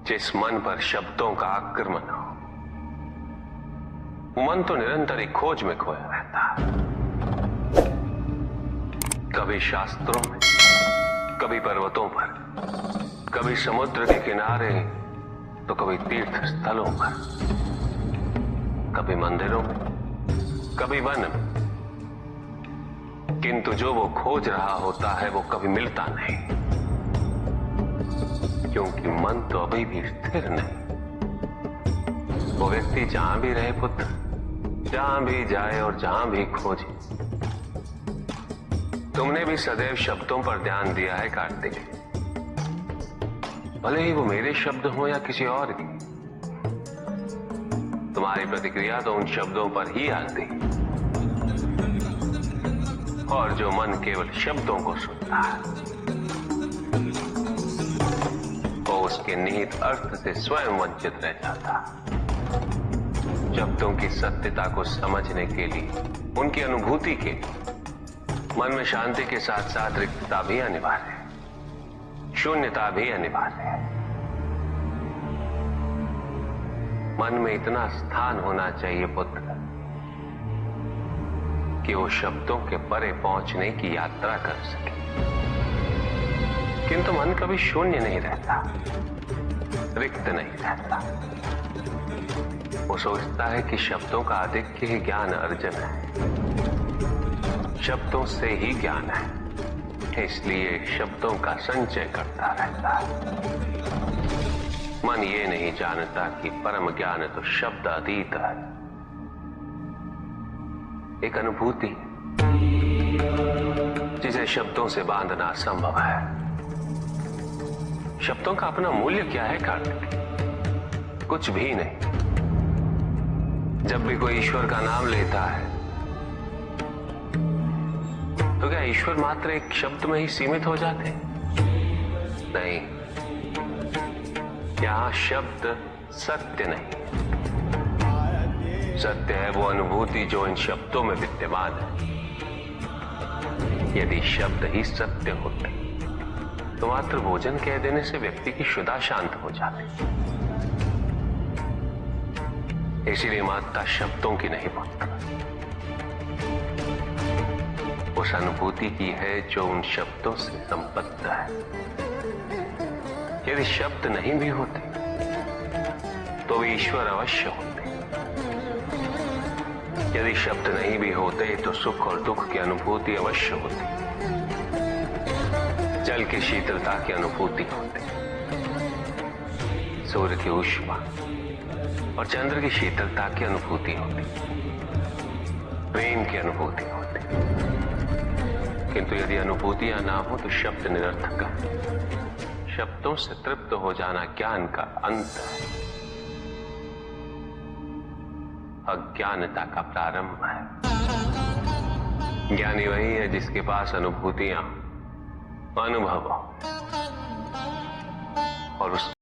जिस मन पर शब्दों का आक्रमण हो, वो मन तो निरंतर ही खोज में खोया रहता है। कभी शास्त्रों में, कभी पर्वतों पर, कभी समुद्र के किनारे, तो कभी तीर्थ स्थलों पर, कभी मंदिरों में, कभी वन में। किंतु जो वो खोज रहा होता है वो कभी मिलता नहीं, क्योंकि मन तो अभी भी स्थिर नहीं। वो व्यक्ति जहां भी रहे पुत्र, जहां भी जाए और जहां भी खोजे। तुमने भी सदैव शब्दों पर ध्यान दिया है कार्तिक, भले ही वो मेरे शब्द हो या किसी और की। तुम्हारी प्रतिक्रिया तो उन शब्दों पर ही आती, और जो मन केवल शब्दों को सुनता है, वो उसके निहित अर्थ से स्वयं वंचित रह जाता। शब्दों की सत्यता को समझने के लिए, उनकी अनुभूति के लिए, मन में शांति के साथ साथ रिक्तता भी अनिवार्य है, शून्यता भी अनिवार्य है। मन में इतना स्थान होना चाहिए पुत्र कि वो शब्दों के परे पहुंचने की यात्रा कर सके। किंतु मन कभी शून्य नहीं रहता, रिक्त नहीं रहता। वो सोचता है कि शब्दों का आधिक्य ही ज्ञान अर्जन है, शब्दों से ही ज्ञान है, इसलिए शब्दों का संचय करता रहता है। मन ये नहीं जानता कि परम ज्ञान तो शब्द अतीत है, एक अनुभूति जिसे शब्दों से बांधना असंभव है। शब्दों का अपना मूल्य क्या है कार्तिक? कुछ भी नहीं। जब भी कोई ईश्वर का नाम लेता है तो क्या ईश्वर मात्र एक शब्द में ही सीमित हो जाते? नहीं, यहां शब्द सत्य नहीं, सत्य है वो अनुभूति जो इन शब्दों में विद्यमान है। यदि शब्द ही सत्य होते तो मात्र भोजन कह देने से व्यक्ति की क्षुधा शांत हो जाती। इसीलिए महत्ता शब्दों की नहीं पुत्र, उस अनुभूति की है जो उन शब्दों से संबद्ध है। यदि शब्द नहीं भी होते तो वे ईश्वर अवश्य होते। यदि शब्द नहीं भी होते तो सुख और दुख की अनुभूति अवश्य होती, जल की शीतलता की अनुभूति होती, सूर्य की ऊष्मा और चंद्र की शीतलता की अनुभूति होती, प्रेम की अनुभूति होती। किंतु यदि अनुभूतियां ना हो तो शब्द निरर्थक है। शब्दों से तृप्त हो जाना ज्ञान का अंत है, अज्ञानता का प्रारंभ है। ज्ञानी वही है जिसके पास अनुभूतियां, अनुभव और उस